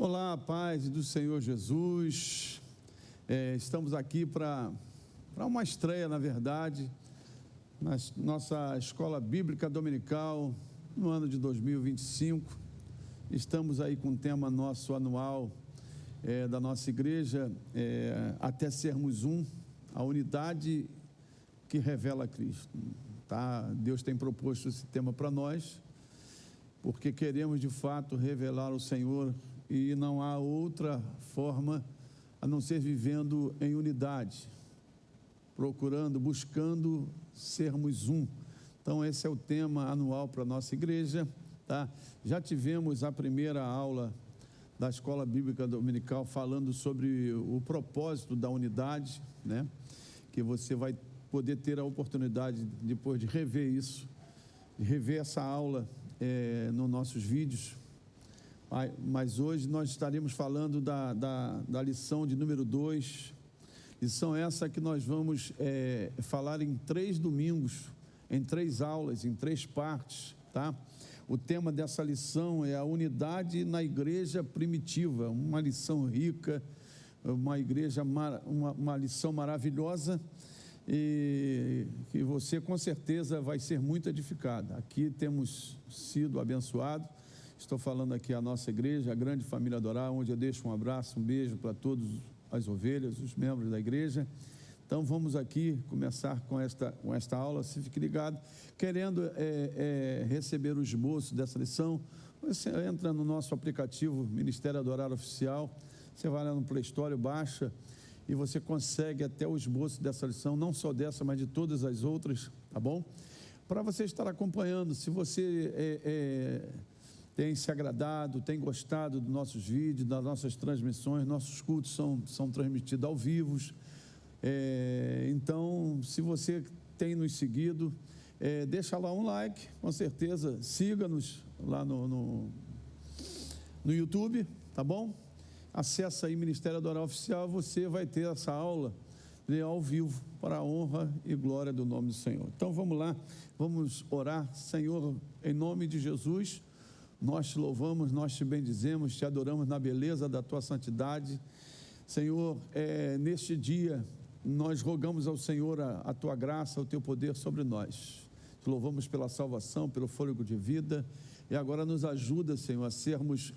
Olá, paz do Senhor Jesus. Estamos aqui para uma estreia, na verdade, na nossa escola bíblica dominical no ano de 2025. Estamos aí com o tema nosso anual da nossa igreja, até sermos um, a unidade que revela Cristo. Tá? Deus tem proposto esse tema para nós, porque queremos de fato revelar o Senhor e não há outra forma a não ser vivendo em unidade, procurando, buscando sermos um. Então esse é o tema anual para a nossa igreja, tá? Já tivemos a primeira aula da Escola Bíblica Dominical falando sobre o propósito da unidade, né? Que você vai poder ter a oportunidade depois de rever isso, de rever essa aula nos nossos vídeos. Mas hoje nós estaremos falando da lição de número 2, lição essa que nós vamos falar em 3 domingos, em 3 aulas, em 3 partes, tá? O tema dessa lição é a unidade na igreja primitiva, uma lição rica, uma lição maravilhosa, e que você com certeza vai ser muito edificada. Aqui temos sido abençoados. Estou falando aqui a nossa igreja, a grande família Adorá, onde eu deixo um abraço, um beijo para todas as ovelhas, os membros da igreja. Então vamos aqui começar com esta aula. Se fique ligado, querendo receber o esboço dessa lição, você entra no nosso aplicativo Ministério Adorá Oficial, você vai lá no Play Store, baixa, e você consegue até o esboço dessa lição, não só dessa, mas de todas as outras, tá bom? Para você estar acompanhando, se você tem se agradado, tem gostado dos nossos vídeos, das nossas transmissões, nossos cultos são transmitidos ao vivo. Então, se você tem nos seguido, deixa lá um like, com certeza, siga-nos lá no YouTube, tá bom? Acessa aí Ministério Adorá Oficial, você vai ter essa aula ao vivo, para a honra e glória do nome do Senhor. Então vamos lá, vamos orar. Senhor, em nome de Jesus, nós te louvamos, nós te bendizemos, te adoramos na beleza da tua santidade. Senhor, neste dia, nós rogamos ao Senhor a tua graça, o teu poder sobre nós. Te louvamos pela salvação, pelo fôlego de vida, e agora nos ajuda, Senhor, a sermos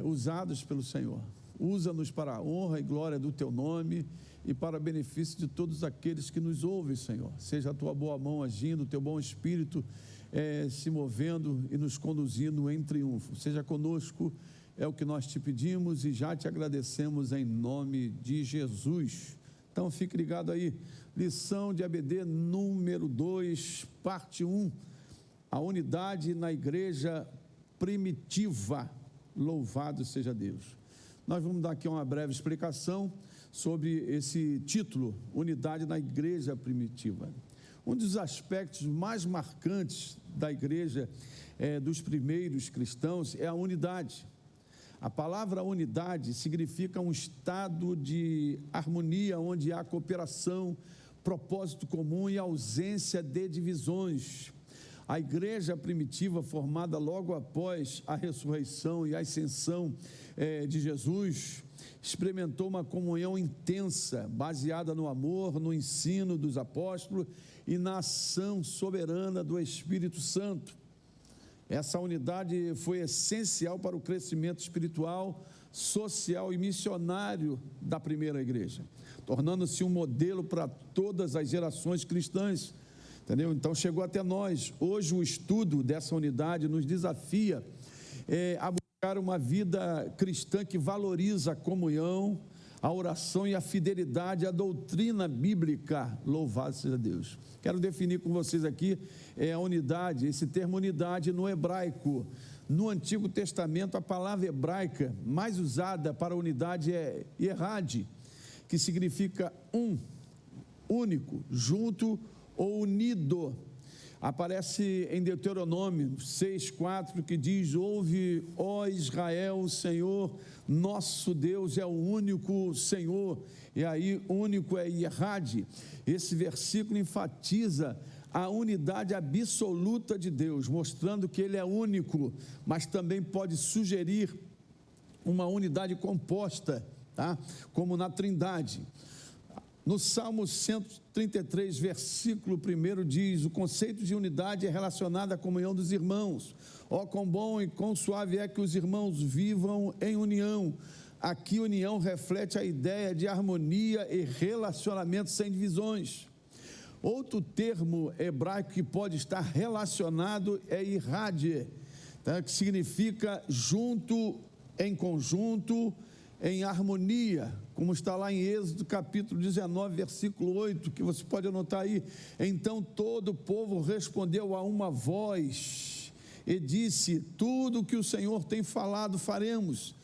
usados pelo Senhor. Usa-nos para a honra e glória do teu nome e para benefício de todos aqueles que nos ouvem, Senhor. Seja a tua boa mão agindo, o teu bom espírito se movendo e nos conduzindo em triunfo. Seja conosco, é o que nós te pedimos e já te agradecemos em nome de Jesus. Então fique ligado aí, lição de ABD número 2, parte 1, a unidade na igreja primitiva. Louvado seja Deus. Nós vamos dar aqui uma breve explicação sobre esse título, unidade na igreja primitiva. Um dos aspectos mais marcantes da igreja dos primeiros cristãos é a unidade. A palavra unidade significa um estado de harmonia, onde há cooperação, propósito comum e ausência de divisões. A igreja primitiva, formada logo após a ressurreição e a ascensão de Jesus, experimentou uma comunhão intensa, baseada no amor, no ensino dos apóstolos e na ação soberana do Espírito Santo. Essa unidade foi essencial para o crescimento espiritual, social e missionário da primeira igreja, tornando-se um modelo para todas as gerações cristãs. Entendeu? Então chegou até nós. Hoje o estudo dessa unidade nos desafia a buscar uma vida cristã que valoriza a comunhão, a oração e a fidelidade à doutrina bíblica. Louvado seja Deus. Quero definir com vocês aqui a unidade, esse termo unidade no hebraico. No Antigo Testamento, a palavra hebraica mais usada para unidade é errad, que significa único, junto ou unido. Aparece em Deuteronômio 6,4, que diz: ouve, ó Israel, o Senhor nosso Deus é o único Senhor. E aí único é errad. Esse versículo enfatiza a unidade absoluta de Deus, mostrando que Ele é único, mas também pode sugerir uma unidade composta, tá? Como na Trindade. No Salmo 133, versículo 1 diz: o conceito de unidade é relacionado à comunhão dos irmãos. Ó, quão bom e quão suave é que os irmãos vivam em união. Aqui, união reflete a ideia de harmonia e relacionamento sem divisões. Outro termo hebraico que pode estar relacionado é irade, tá? Que significa junto, em conjunto, em harmonia, como está lá em Êxodo capítulo 19, versículo 8, que você pode anotar aí. Então todo o povo respondeu a uma voz e disse: tudo o que o Senhor tem falado faremos.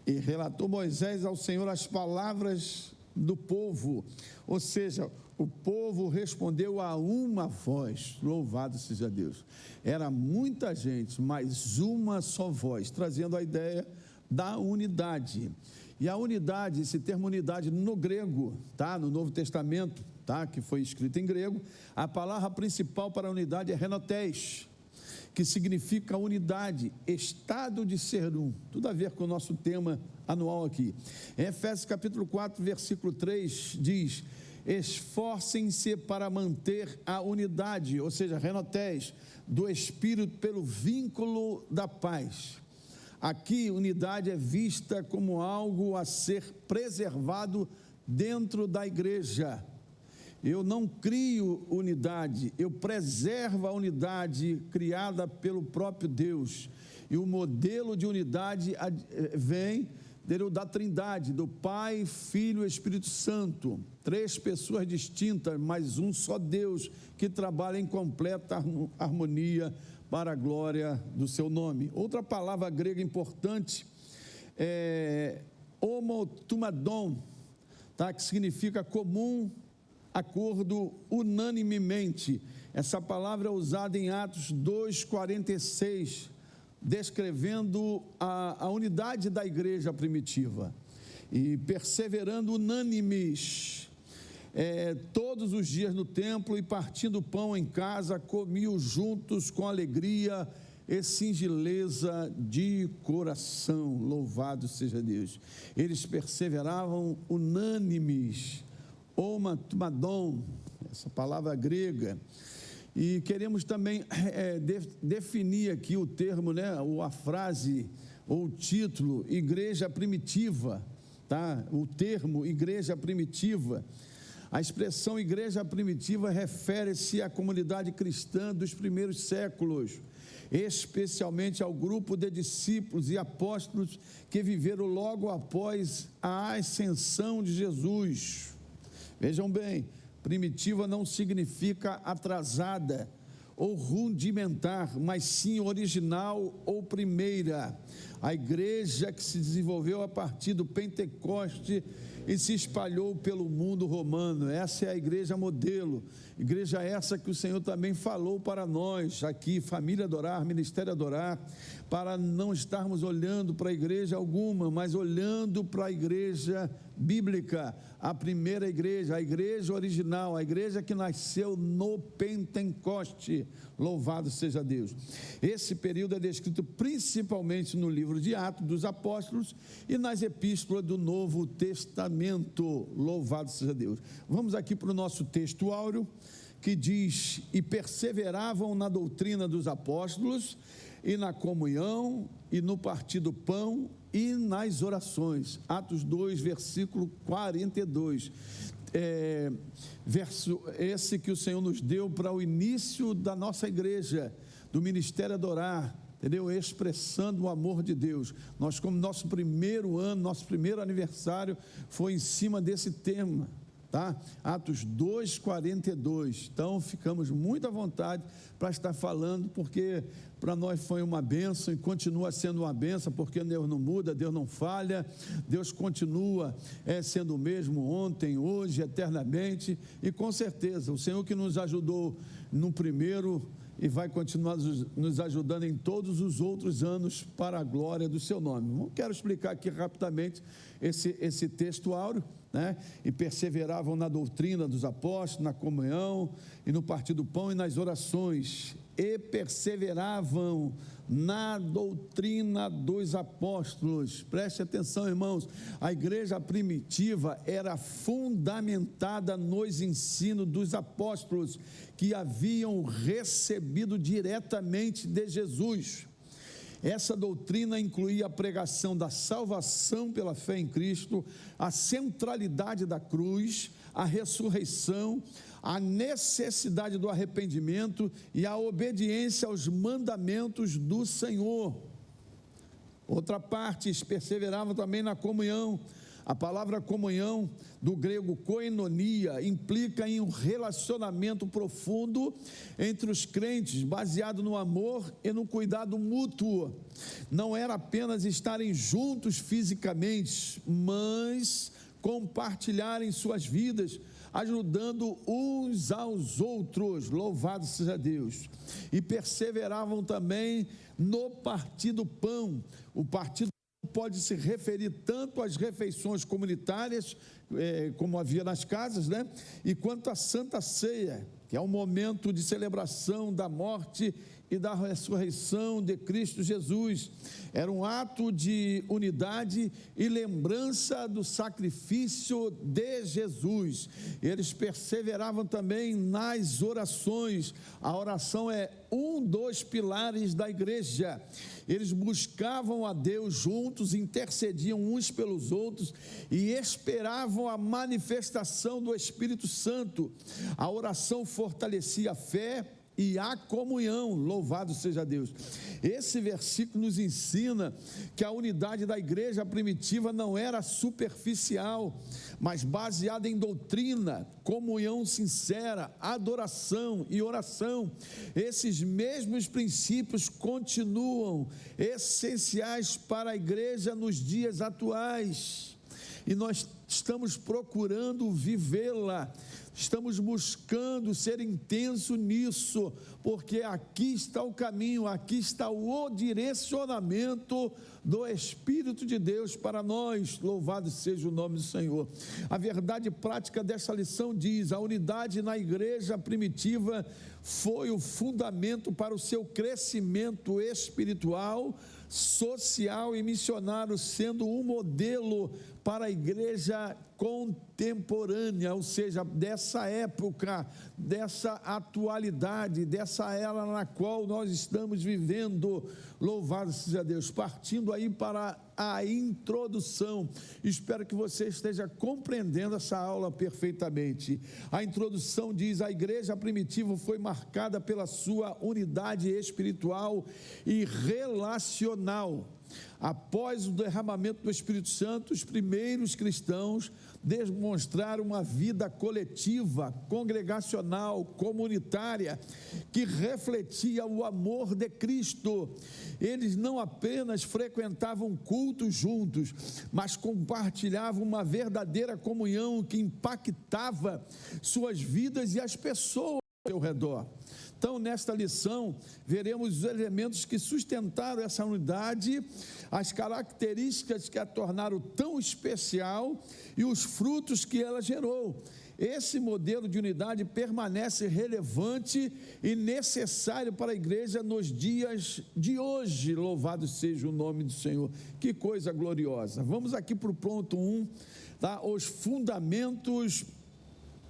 E relatou Moisés ao Senhor as palavras do povo, ou seja, o povo respondeu a uma voz. Louvado seja Deus. Era muita gente, mas uma só voz, trazendo a ideia da unidade. E a unidade, esse termo unidade no grego, tá? No Novo Testamento, tá? Que foi escrito em grego, a palavra principal para a unidade é renotés, que significa unidade, estado de ser um. Tudo a ver com o nosso tema anual aqui. Em Efésios capítulo 4, versículo 3, diz: esforcem-se para manter a unidade, ou seja, renotés, do Espírito pelo vínculo da paz. Aqui, unidade é vista como algo a ser preservado dentro da igreja. Eu não crio unidade, eu preservo a unidade criada pelo próprio Deus. E o modelo de unidade vem da Trindade, do Pai, Filho e Espírito Santo. 3 pessoas distintas, mas um só Deus que trabalha em completa harmonia para a glória do seu nome. Outra palavra grega importante é homotumadon, tá? Que significa comum, acordo, unanimemente. Essa palavra é usada em Atos 2,46, descrevendo a unidade da igreja primitiva. E perseverando unânimes, todos os dias no templo e partindo pão em casa, comiam juntos com alegria e singeleza de coração. Louvado seja Deus. Eles perseveravam unânimes. Homotumadon, essa palavra grega. E queremos também definir aqui o termo, né, ou a frase, ou o título, igreja primitiva, tá? O termo igreja primitiva. A expressão igreja primitiva refere-se à comunidade cristã dos primeiros séculos, especialmente ao grupo de discípulos e apóstolos que viveram logo após a ascensão de Jesus. Vejam bem, primitiva não significa atrasada ou rudimentar, mas sim original ou primeira. A igreja que se desenvolveu a partir do Pentecoste e se espalhou pelo mundo romano. Essa é a igreja modelo, igreja essa que o Senhor também falou para nós aqui, família Adorar, ministério Adorar, para não estarmos olhando para a igreja alguma, mas olhando para a igreja bíblica, a primeira igreja, a igreja original, a igreja que nasceu no Pentecoste. Louvado seja Deus. Esse período é descrito principalmente no livro de Atos dos Apóstolos e nas epístolas do Novo Testamento. Louvado seja Deus. Vamos aqui para o nosso texto áureo, que diz: e perseveravam na doutrina dos apóstolos, e na comunhão, e no partir do pão, e nas orações. Atos 2, versículo 42. Verso esse que o Senhor nos deu para o início da nossa igreja, do ministério Adorar, entendeu? Expressando o amor de Deus. Nós, como nosso primeiro ano, nosso primeiro aniversário foi em cima desse tema, tá? Atos 2, 42. Então ficamos muito à vontade para estar falando, porque para nós foi uma bênção e continua sendo uma bênção, porque Deus não muda, Deus não falha, Deus continua sendo o mesmo ontem, hoje, eternamente. E com certeza o Senhor que nos ajudou no primeiro e vai continuar nos ajudando em todos os outros anos para a glória do seu nome. Eu quero explicar aqui rapidamente esse texto áureo, né? E perseveravam na doutrina dos apóstolos, na comunhão e no partir do pão e nas orações. E perseveravam na doutrina dos apóstolos. Preste atenção, irmãos, a igreja primitiva era fundamentada nos ensinos dos apóstolos, que haviam recebido diretamente de Jesus. Essa doutrina incluía a pregação da salvação pela fé em Cristo, a centralidade da cruz, a ressurreição, a necessidade do arrependimento e a obediência aos mandamentos do Senhor. Outra parte, eles perseveravam também na comunhão. A palavra comunhão, do grego koinonia, implica em um relacionamento profundo entre os crentes, baseado no amor e no cuidado mútuo. Não era apenas estarem juntos fisicamente, mas compartilharem suas vidas, ajudando uns aos outros. Louvado seja Deus. E perseveravam também no partir do pão. O partir do pão pode se referir tanto às refeições comunitárias, como havia nas casas, né? E quanto à Santa Ceia, que é um momento de celebração da morte e da ressurreição de Cristo Jesus. Era um ato de unidade e lembrança do sacrifício de Jesus. Eles perseveravam também nas orações. A oração é um dos pilares da igreja. Eles buscavam a Deus juntos, intercediam uns pelos outros e esperavam a manifestação do Espírito Santo. A oração fortalecia a fé e a comunhão. Louvado seja Deus. Esse versículo nos ensina que a unidade da igreja primitiva não era superficial, mas baseada em doutrina, comunhão sincera, adoração e oração. Esses mesmos princípios continuam essenciais para a igreja nos dias atuais, e nós estamos procurando vivê-la. Estamos buscando ser intenso nisso, porque aqui está o caminho, aqui está o direcionamento do Espírito de Deus para nós. Louvado seja o nome do Senhor. A verdade prática dessa lição diz: a unidade na igreja primitiva foi o fundamento para o seu crescimento espiritual, social e missionário, sendo um modelo para a igreja contemporânea, ou seja, dessa época, dessa atualidade, dessa era na qual nós estamos vivendo. Louvado seja Deus. Partindo aí para a introdução, espero que você esteja compreendendo essa aula perfeitamente. A introdução diz: a igreja primitiva foi marcada pela sua unidade espiritual e relacional. Após o derramamento do Espírito Santo, os primeiros cristãos demonstraram uma vida coletiva, congregacional, comunitária, que refletia o amor de Cristo. Eles não apenas frequentavam cultos juntos, mas compartilhavam uma verdadeira comunhão que impactava suas vidas e as pessoas ao seu redor. Então, nesta lição, veremos os elementos que sustentaram essa unidade, as características que a tornaram tão especial e os frutos que ela gerou. Esse modelo de unidade permanece relevante e necessário para a igreja nos dias de hoje. Louvado seja o nome do Senhor. Que coisa gloriosa. Vamos aqui para o ponto 1, tá? Os fundamentos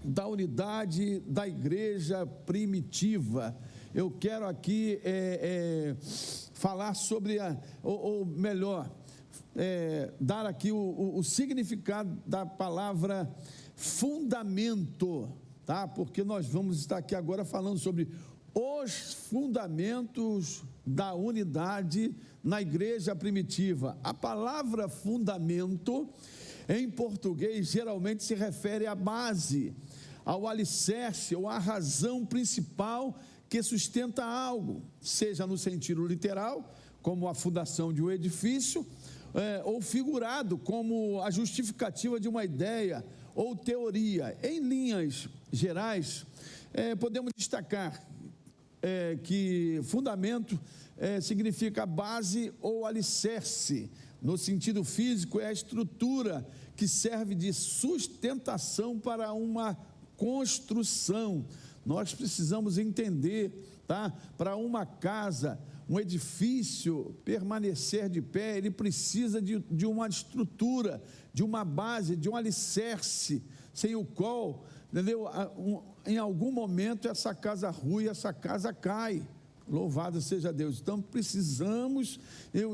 da unidade da igreja primitiva. Eu quero aqui falar sobre, ou melhor, dar aqui o significado da palavra fundamento, tá? Porque nós vamos estar aqui agora falando sobre os fundamentos da unidade na igreja primitiva. A palavra fundamento, em português, geralmente se refere à base, ao alicerce ou à razão principal que sustenta algo, seja no sentido literal, como a fundação de um edifício, ou figurado, como a justificativa de uma ideia ou teoria. Em linhas gerais, podemos destacar que fundamento significa base ou alicerce, no sentido físico, é a estrutura que serve de sustentação para uma construção. Nós precisamos entender, tá? Para uma casa, um edifício permanecer de pé, ele precisa de uma estrutura, de uma base, de um alicerce, sem o qual, entendeu? Em algum momento essa casa rui, essa casa cai. Louvado seja Deus. Então precisamos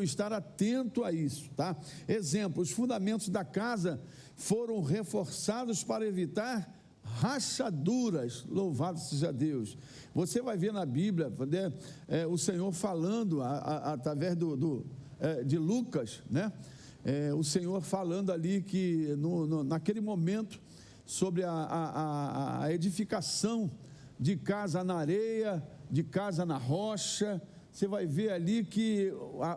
estar atento a isso, tá? Exemplo, os fundamentos da casa foram reforçados para evitar rachaduras. Louvado seja Deus. Você vai ver na Bíblia o Senhor falando através de Lucas, né? O Senhor falando ali que naquele momento sobre a edificação de casa na areia, de casa na rocha. Você vai ver ali que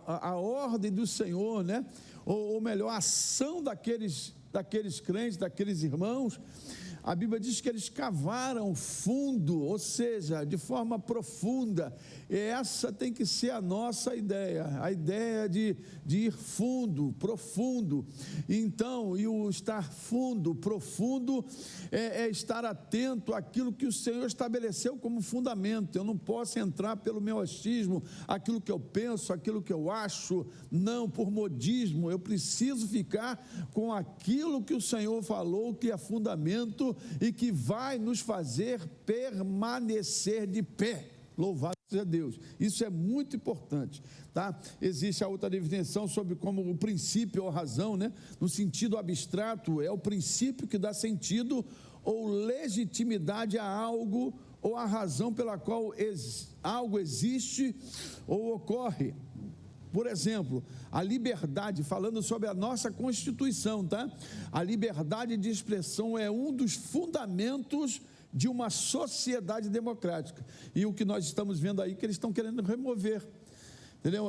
a ordem do Senhor, né? Ou melhor, a ação daqueles crentes, daqueles irmãos, a Bíblia diz que eles cavaram fundo, ou seja, de forma profunda. E essa tem que ser a nossa ideia, a ideia de ir fundo, profundo. Então, e o estar fundo, profundo, é estar atento àquilo que o Senhor estabeleceu como fundamento. Eu não posso entrar pelo meu achismo, aquilo que eu penso, aquilo que eu acho, não por modismo. Eu preciso ficar com aquilo que o Senhor falou, que é fundamento e que vai nos fazer permanecer de pé. Louvado seja Deus. Isso é muito importante, tá? Existe a outra definição sobre como o princípio ou razão, né? No sentido abstrato, é o princípio que dá sentido ou legitimidade a algo, ou a razão pela qual algo existe ou ocorre. Por exemplo, a liberdade, falando sobre a nossa Constituição, tá? A liberdade de expressão é um dos fundamentos de uma sociedade democrática. E o que nós estamos vendo aí, que eles estão querendo remover, entendeu?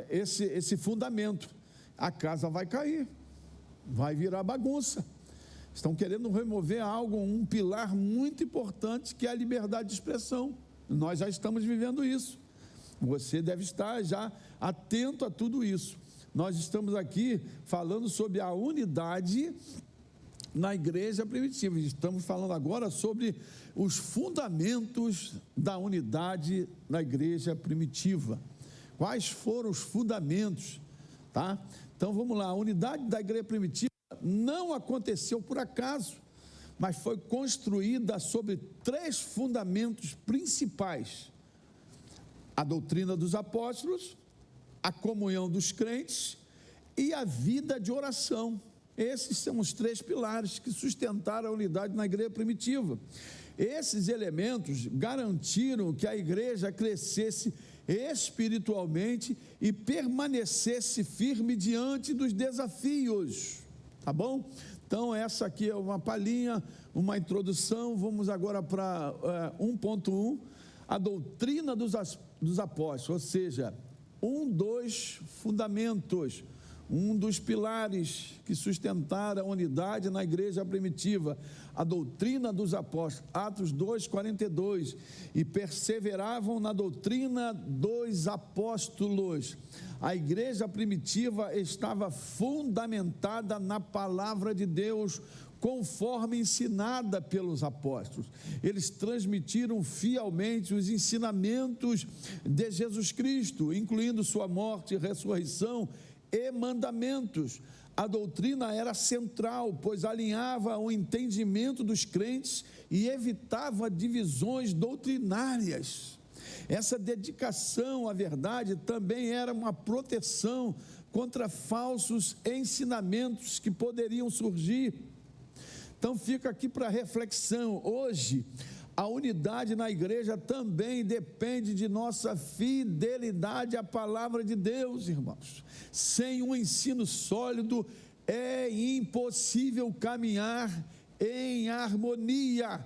Esse fundamento. A casa vai cair, vai virar bagunça. Estão querendo remover algo, um pilar muito importante, que é a liberdade de expressão. Nós já estamos vivendo isso. Você deve estar já atento a tudo isso. Nós estamos aqui falando sobre a unidade na igreja primitiva. Estamos falando agora sobre os fundamentos da unidade na igreja primitiva. Quais foram os fundamentos, tá? Então vamos lá, a unidade da igreja primitiva não aconteceu por acaso, mas foi construída sobre 3 fundamentos principais: a doutrina dos apóstolos, a comunhão dos crentes e a vida de oração. Esses são os 3 pilares que sustentaram a unidade na igreja primitiva. Esses elementos garantiram que a igreja crescesse espiritualmente e permanecesse firme diante dos desafios, tá bom? Então essa aqui é uma palhinha, uma introdução. Vamos agora para 1.1, a doutrina dos apóstolos, ou seja, dos fundamentos, dos pilares que sustentaram a unidade na igreja primitiva, a doutrina dos apóstolos, Atos 2:42, e perseveravam na doutrina dos apóstolos. A igreja primitiva estava fundamentada na palavra de Deus, conforme ensinada pelos apóstolos. Eles transmitiram fielmente os ensinamentos de Jesus Cristo, incluindo sua morte, ressurreição e mandamentos. A doutrina era central, pois alinhava o entendimento dos crentes e evitava divisões doutrinárias. Essa dedicação à verdade também era uma proteção contra falsos ensinamentos que poderiam surgir. Então fica aqui para reflexão. Hoje, a unidade na igreja também depende de nossa fidelidade à palavra de Deus, irmãos. Sem um ensino sólido, é impossível caminhar em harmonia.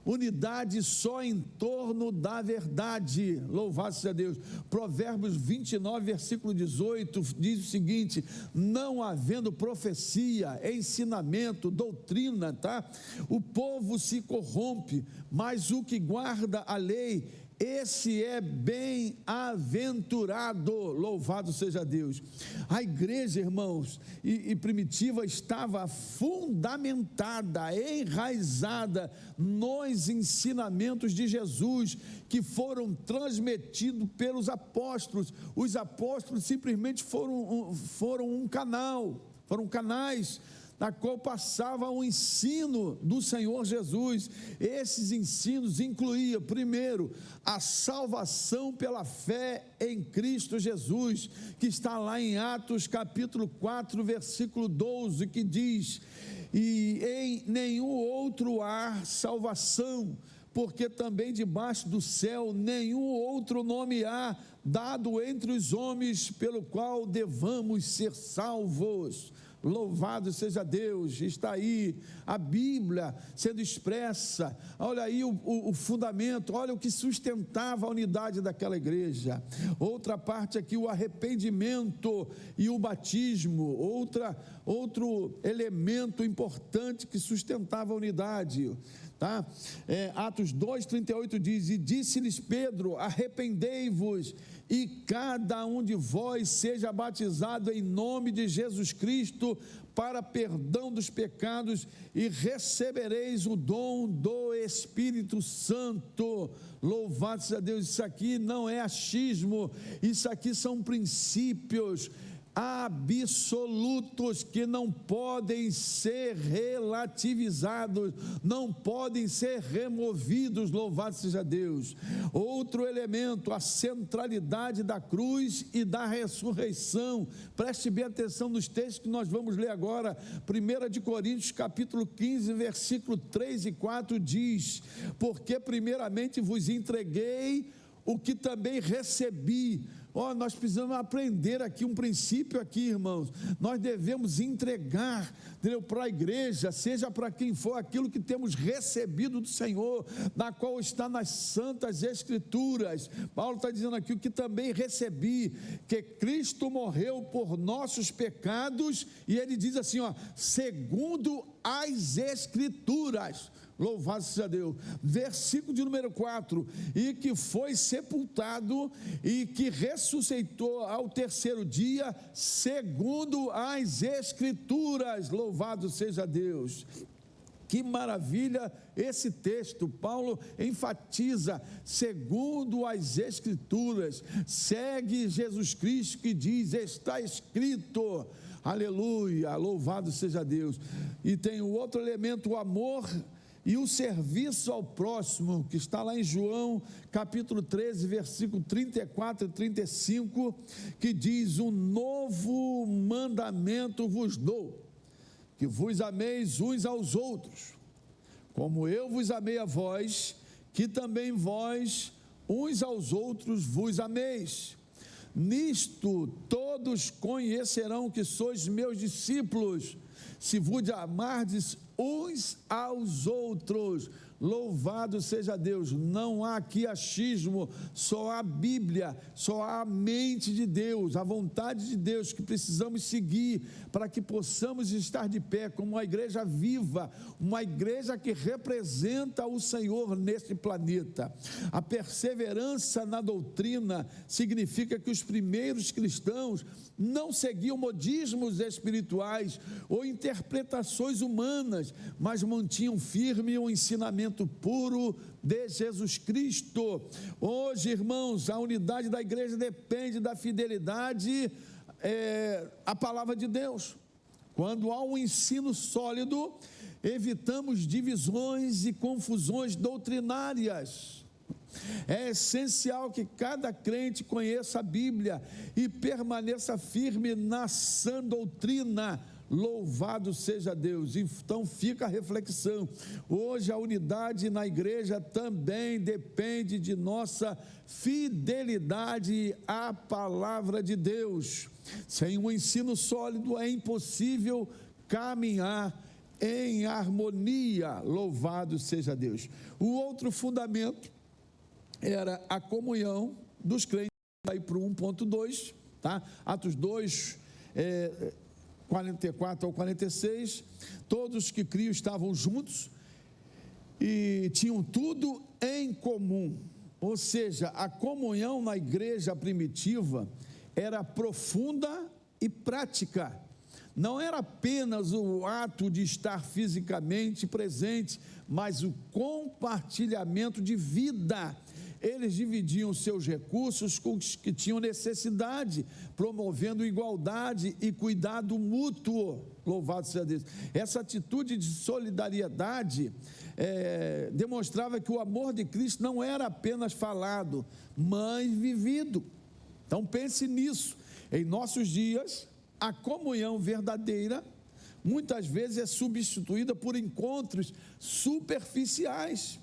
Unidade só em torno da verdade. Louvado seja Deus. Provérbios 29, versículo 18, diz o seguinte: não havendo profecia, ensinamento, doutrina, tá? O povo se corrompe, mas o que guarda a lei, esse é bem-aventurado, louvado seja Deus. A igreja, irmãos, e primitiva estava fundamentada, enraizada nos ensinamentos de Jesus, que foram transmitidos pelos apóstolos. Os apóstolos simplesmente foram um canal, foram canais na qual passava o ensino do Senhor Jesus. Esses ensinos incluíam, primeiro, a salvação pela fé em Cristo Jesus, que está lá em Atos capítulo 4, versículo 12, que diz: e em nenhum outro há salvação, porque também debaixo do céu nenhum outro nome há dado entre os homens pelo qual devamos ser salvos. Louvado seja Deus. Está aí a Bíblia sendo expressa. Olha aí o fundamento, olha o que sustentava a unidade daquela igreja. Outra parte aqui, o arrependimento e o batismo, outro elemento importante que sustentava a unidade. Tá? Atos 2,38 diz: e disse-lhes Pedro, arrependei-vos e cada um de vós seja batizado em nome de Jesus Cristo para perdão dos pecados e recebereis o dom do Espírito Santo. Louvado seja Deus. Isso aqui não é achismo, isso aqui são princípios absolutos que não podem ser relativizados, não podem ser removidos. Louvado seja Deus. Outro elemento, a centralidade da cruz e da ressurreição. Preste bem atenção nos textos que nós vamos ler agora. 1 de Coríntios capítulo 15, versículo 3 e 4 diz: porque primeiramente vos entreguei o que também recebi. Nós precisamos aprender aqui um princípio aqui, irmãos. Nós devemos entregar, entendeu, para a igreja, seja para quem for, aquilo que temos recebido do Senhor, na qual está nas santas escrituras. Paulo está dizendo aqui: o que também recebi, que Cristo morreu por nossos pecados, e ele diz assim, segundo as escrituras. Louvado seja Deus. Versículo de número 4: e que foi sepultado e que ressuscitou ao terceiro dia, segundo as escrituras. Louvado seja Deus. Que maravilha esse texto. Paulo enfatiza, segundo as escrituras. Segue Jesus Cristo, que diz: está escrito. Aleluia, louvado seja Deus. E tem o outro elemento, o amor e o serviço ao próximo, que está lá em João capítulo 13, versículo 34 e 35, que diz: um novo mandamento vos dou, que vos ameis uns aos outros, como eu vos amei a vós, que também vós uns aos outros vos ameis. Nisto todos conhecerão que sois meus discípulos, se vos amardes uns aos outros. Louvado seja Deus. Não há aqui achismo, só há a Bíblia, só há a mente de Deus, a vontade de Deus que precisamos seguir para que possamos estar de pé como uma igreja viva, uma igreja que representa o Senhor neste planeta. A perseverança na doutrina significa que os primeiros cristãos não seguiam modismos espirituais ou interpretações humanas, mas mantinham firme o ensinamento puro de Jesus Cristo. Hoje, irmãos, a unidade da igreja depende da fidelidade à palavra de Deus. Quando há um ensino sólido, evitamos divisões e confusões doutrinárias. É essencial que cada crente conheça a Bíblia e permaneça firme na sã doutrina. Louvado seja Deus. Então fica a reflexão. Hoje a unidade na igreja também depende de nossa fidelidade à palavra de Deus. Sem um ensino sólido é impossível caminhar em harmonia. Louvado seja Deus. O outro fundamento era a comunhão dos crentes. Aí para o 1.2, tá? Atos 2, 44 ao 46, todos que criam estavam juntos e tinham tudo em comum. Ou seja, a comunhão na igreja primitiva era profunda e prática. Não era apenas o ato de estar fisicamente presente, mas o compartilhamento de vida. Eles dividiam seus recursos com os que tinham necessidade, promovendo igualdade e cuidado mútuo. Louvado seja Deus. Essa atitude de solidariedade demonstrava que o amor de Cristo não era apenas falado, mas vivido. Então pense nisso. Em nossos dias, a comunhão verdadeira muitas vezes é substituída por encontros superficiais.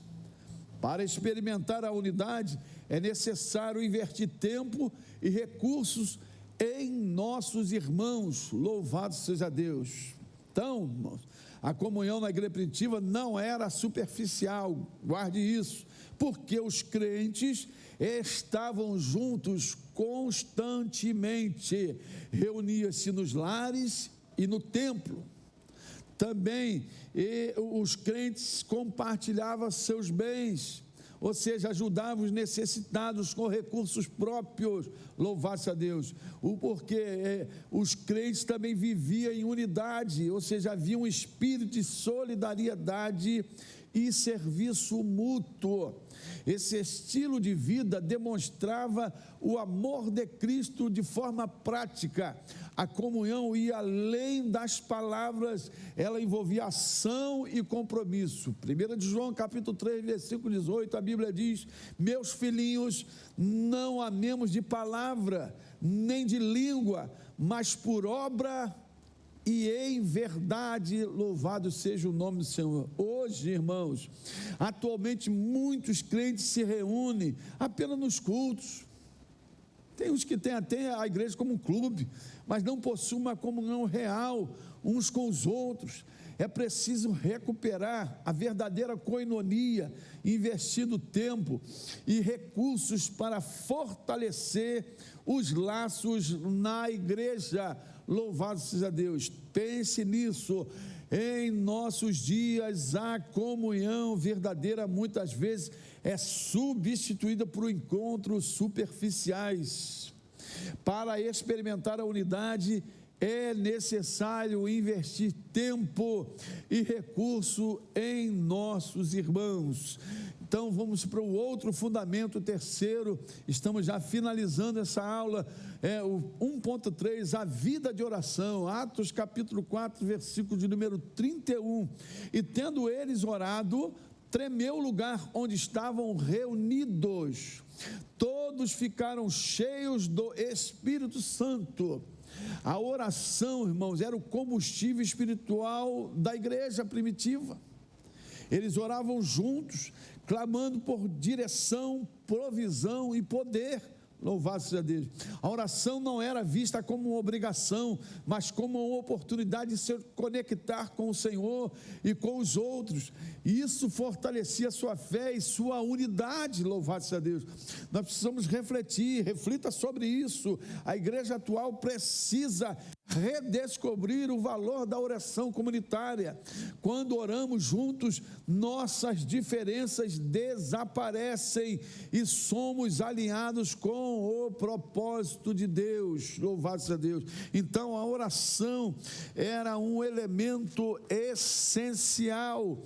Para experimentar a unidade, é necessário investir tempo e recursos em nossos irmãos. Louvado seja Deus. Então, irmãos, a comunhão na igreja primitiva não era superficial, guarde isso, porque os crentes estavam juntos constantemente, reuniam-se nos lares e no templo. Também os crentes compartilhavam seus bens, ou seja, ajudavam os necessitados com recursos próprios. Louvado-se a Deus. Porque os crentes também viviam em unidade, ou seja, havia um espírito de solidariedade e serviço mútuo. Esse estilo de vida demonstrava o amor de Cristo de forma prática. A comunhão ia além das palavras, ela envolvia ação e compromisso. 1 João capítulo 3, versículo 18, a Bíblia diz: meus filhinhos, não amemos de palavra, nem de língua, mas por obra e em verdade. Louvado seja o nome do Senhor. Hoje, irmãos, atualmente muitos crentes se reúnem apenas nos cultos. Tem uns que têm até a igreja como um clube, mas não possuem uma comunhão real uns com os outros. É preciso recuperar a verdadeira koinonia, investindo tempo e recursos para fortalecer os laços na igreja. Louvado seja Deus. Pense nisso. Em nossos dias, a comunhão verdadeira muitas vezes é substituída por encontros superficiais. Para experimentar a unidade, é necessário investir tempo e recurso em nossos irmãos. Então vamos para o outro fundamento, terceiro. Estamos já finalizando essa aula, o 1.3, a vida de oração. Atos capítulo 4, versículo de número 31. E tendo eles orado, tremeu o lugar onde estavam reunidos. Todos ficaram cheios do Espírito Santo. A oração, irmãos, era o combustível espiritual da igreja primitiva. Eles oravam juntos, clamando por direção, provisão e poder. Louvado seja Deus. A oração não era vista como uma obrigação, mas como uma oportunidade de se conectar com o Senhor e com os outros. Isso fortalecia sua fé e sua unidade. Louvado seja Deus. Nós precisamos reflita sobre isso. A igreja atual precisa redescobrir o valor da oração comunitária. Quando oramos juntos, nossas diferenças desaparecem e somos alinhados com o propósito de Deus. Louvado seja Deus. Então a oração era um elemento essencial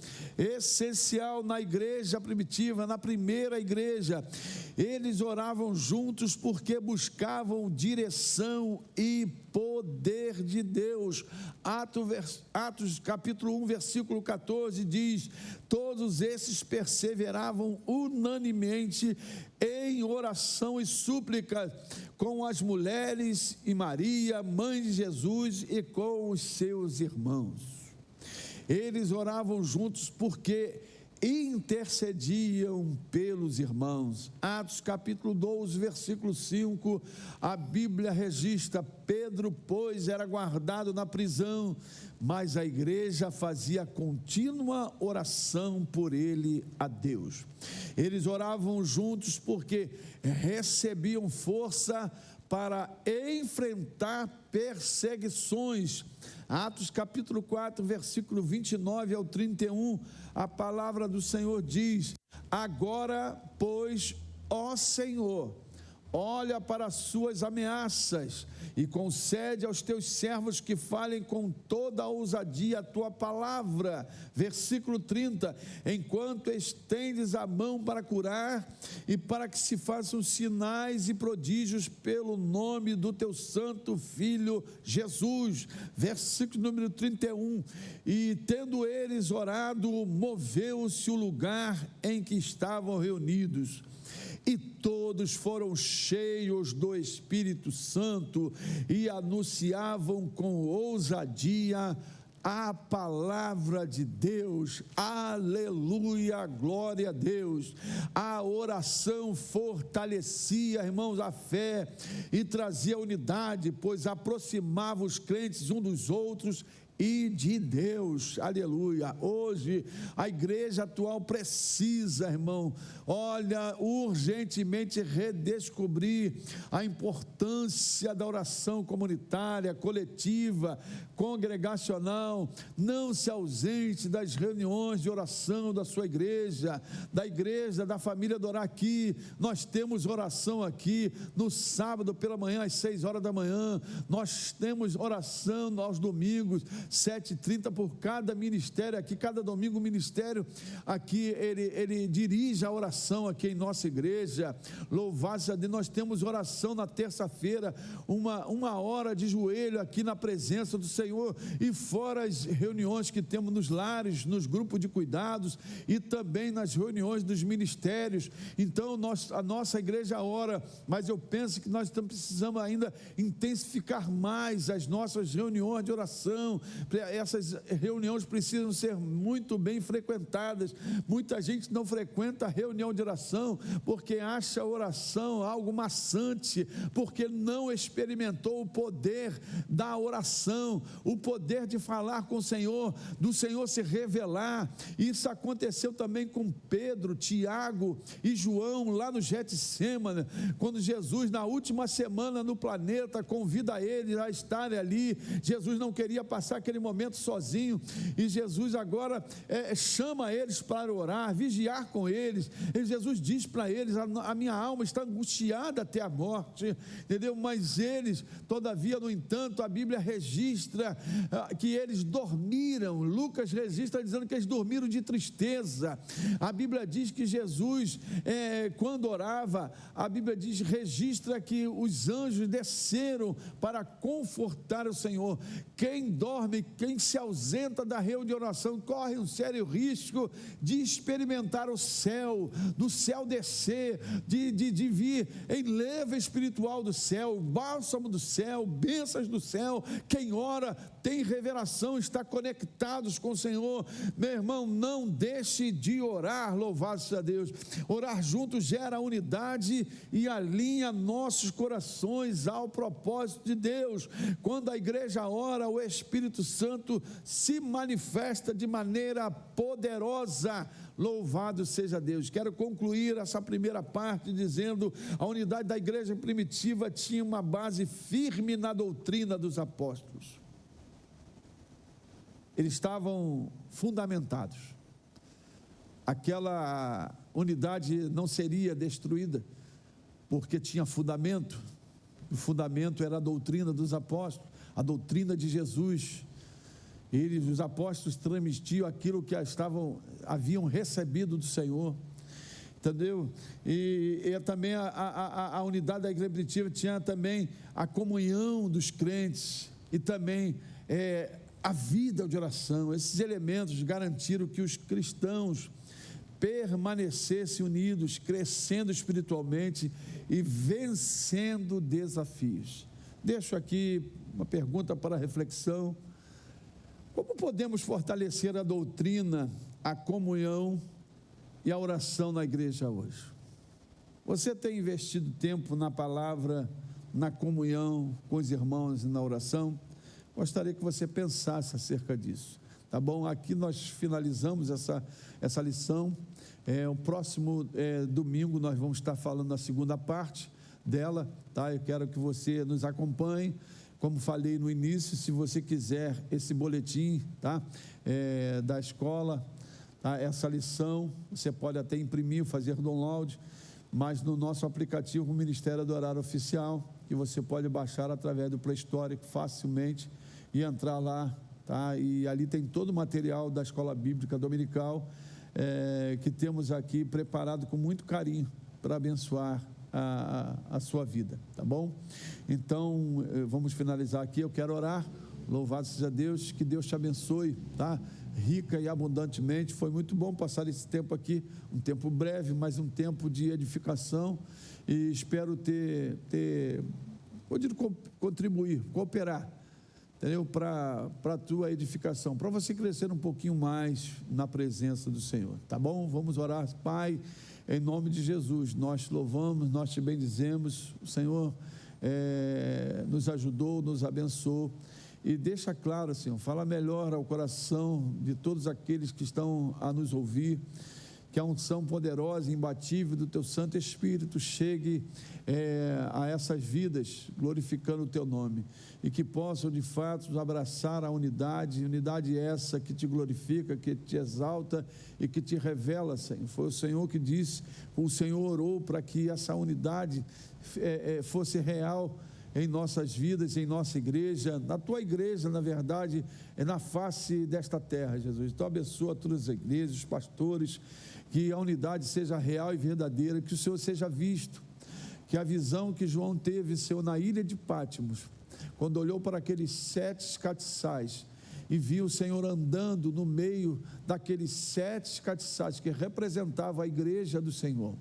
na igreja primitiva, na primeira igreja. Eles oravam juntos porque buscavam direção e poder de Deus. Atos capítulo 1, versículo 14 diz: todos esses perseveravam unanimemente em oração e súplica com as mulheres e Maria, mãe de Jesus, e com os seus irmãos. Eles oravam juntos porque intercediam pelos irmãos. Atos capítulo 12, versículo 5, a Bíblia registra: Pedro, pois, era guardado na prisão, mas a igreja fazia contínua oração por ele a Deus. Eles oravam juntos porque recebiam força para enfrentar perseguições. Atos capítulo 4, versículo 29 ao 31, a palavra do Senhor diz: agora, pois, ó Senhor, olha para as suas ameaças e concede aos teus servos que falem com toda a ousadia a tua palavra. Versículo 30, enquanto estendes a mão para curar e para que se façam sinais e prodígios pelo nome do teu santo Filho Jesus. Versículo número 31, e tendo eles orado, moveu-se o lugar em que estavam reunidos. E todos foram cheios do Espírito Santo e anunciavam com ousadia a palavra de Deus. Aleluia, glória a Deus. A oração fortalecia, irmãos, a fé e trazia unidade, pois aproximava os crentes uns dos outros e de Deus. Aleluia. Hoje a igreja atual precisa, irmão, olha, urgentemente redescobrir a importância da oração comunitária, coletiva, congregacional. Não se ausente das reuniões de oração da sua igreja, da família do Orar Aqui. Nós temos oração aqui no sábado pela manhã às 6 horas da manhã. Nós temos oração aos domingos 7h30 por cada ministério aqui, cada domingo o ministério aqui, ele dirige a oração aqui em nossa igreja. Louvado seja Deus. Nós temos oração na terça-feira, uma hora de joelho aqui na presença do Senhor, e fora as reuniões que temos nos lares, nos grupos de cuidados e também nas reuniões dos ministérios. Então a nossa igreja ora, mas eu penso que nós precisamos ainda intensificar mais as nossas reuniões de oração. Essas reuniões precisam ser muito bem frequentadas. Muita gente não frequenta a reunião de oração porque acha a oração algo maçante, porque não experimentou o poder da oração, o poder de falar com o Senhor, do Senhor se revelar. Isso aconteceu também com Pedro, Tiago e João lá no Getsêmani, quando Jesus, na última semana no planeta, convida eles a estarem ali. Jesus não queria passar aquele momento sozinho, e Jesus agora chama eles para orar, vigiar com eles. E Jesus diz para eles: a minha alma está angustiada até a morte, entendeu? Mas eles, todavia, no entanto, a Bíblia registra que eles dormiram. Lucas registra dizendo que eles dormiram de tristeza. A Bíblia diz que Jesus, quando orava, a Bíblia registra que os anjos desceram para confortar o Senhor. Quem dorme, quem se ausenta da reunião de oração, corre um sério risco de experimentar o céu, do céu descer, de vir em leva espiritual do céu, bálsamo do céu, bênçãos do céu. Quem ora tem revelação, está conectados com o Senhor. Meu irmão, não deixe de orar. Louvado seja Deus. Orar junto gera unidade e alinha nossos corações ao propósito de Deus. Quando a igreja ora, o Espírito Santo se manifesta de maneira poderosa. Louvado seja Deus. Quero concluir essa primeira parte dizendo: a unidade da igreja primitiva tinha uma base firme na doutrina dos apóstolos. Eles estavam fundamentados. Aquela unidade não seria destruída porque tinha fundamento. O fundamento era a doutrina dos apóstolos, a doutrina de Jesus. Os apóstolos transmitiam aquilo que haviam recebido do Senhor, entendeu? E também a unidade da igreja primitiva tinha também a comunhão dos crentes e também a vida de oração. Esses elementos garantiram que os cristãos permanecessem unidos, crescendo espiritualmente e vencendo desafios. Deixo aqui uma pergunta para reflexão: como podemos fortalecer a doutrina, a comunhão e a oração na igreja hoje? Você tem investido tempo na palavra, na comunhão com os irmãos e na oração? Gostaria que você pensasse acerca disso, tá bom? Aqui nós finalizamos essa lição. O próximo domingo nós vamos estar falando na segunda parte dela, tá? Eu quero que você nos acompanhe. Como falei no início, se você quiser esse boletim, tá? Da escola, tá? Essa lição, você pode até imprimir, fazer download, mas no nosso aplicativo, o Ministério do Horário Oficial, que você pode baixar através do Play Store facilmente e entrar lá, tá? E ali tem todo o material da Escola Bíblica Dominical, que temos aqui preparado com muito carinho para abençoar a sua vida, tá bom? Então, vamos finalizar aqui. Eu quero orar. Louvado seja Deus, que Deus te abençoe, tá? Rica e abundantemente. Foi muito bom passar esse tempo aqui, um tempo breve, mas um tempo de edificação, e espero ter podido contribuir, cooperar, entendeu? Para a tua edificação, para você crescer um pouquinho mais na presença do Senhor, tá bom? Vamos orar. Pai, em nome de Jesus, nós te louvamos, nós te bendizemos. O Senhor nos ajudou, nos abençoou, e deixa claro, Senhor, fala melhor ao coração de todos aqueles que estão a nos ouvir, que a unção poderosa e imbatível do Teu Santo Espírito chegue a essas vidas, glorificando o Teu nome, e que possam de fato abraçar a unidade essa que Te glorifica, que Te exalta e que Te revela, Senhor. Foi o Senhor que disse, o Senhor orou para que essa unidade fosse real em nossas vidas, em nossa igreja, na Tua igreja, na verdade, na face desta terra, Jesus. Então abençoa todas as igrejas, os pastores, que a unidade seja real e verdadeira, que o Senhor seja visto, que a visão que João teve, Senhor, na ilha de Pátimos, quando olhou para aqueles 7 catiçais e viu o Senhor andando no meio daqueles 7 catiçais que representavam a igreja do Senhor.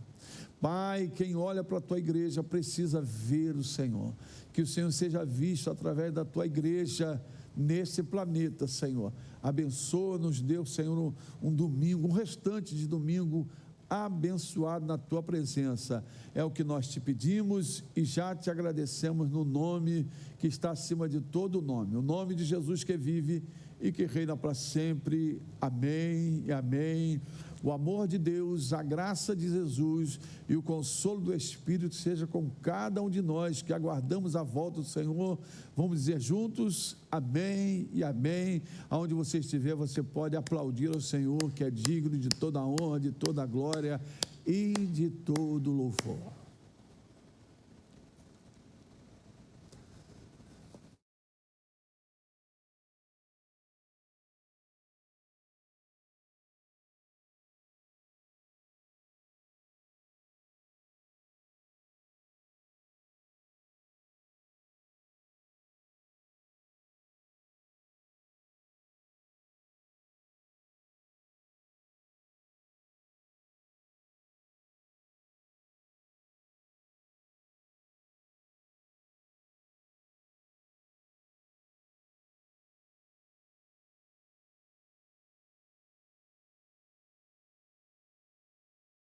Pai, quem olha para a Tua igreja precisa ver o Senhor, que o Senhor seja visto através da Tua igreja nesse planeta, Senhor. Abençoa-nos, Deus, Senhor, um domingo, um restante de domingo abençoado na Tua presença. É o que nós te pedimos e já te agradecemos no nome que está acima de todo nome, o nome de Jesus que vive e que reina para sempre. Amém e amém. O amor de Deus, a graça de Jesus e o consolo do Espírito seja com cada um de nós que aguardamos a volta do Senhor. Vamos dizer juntos, amém e amém. Aonde você estiver, você pode aplaudir ao Senhor, que é digno de toda a honra, de toda a glória e de todo o louvor.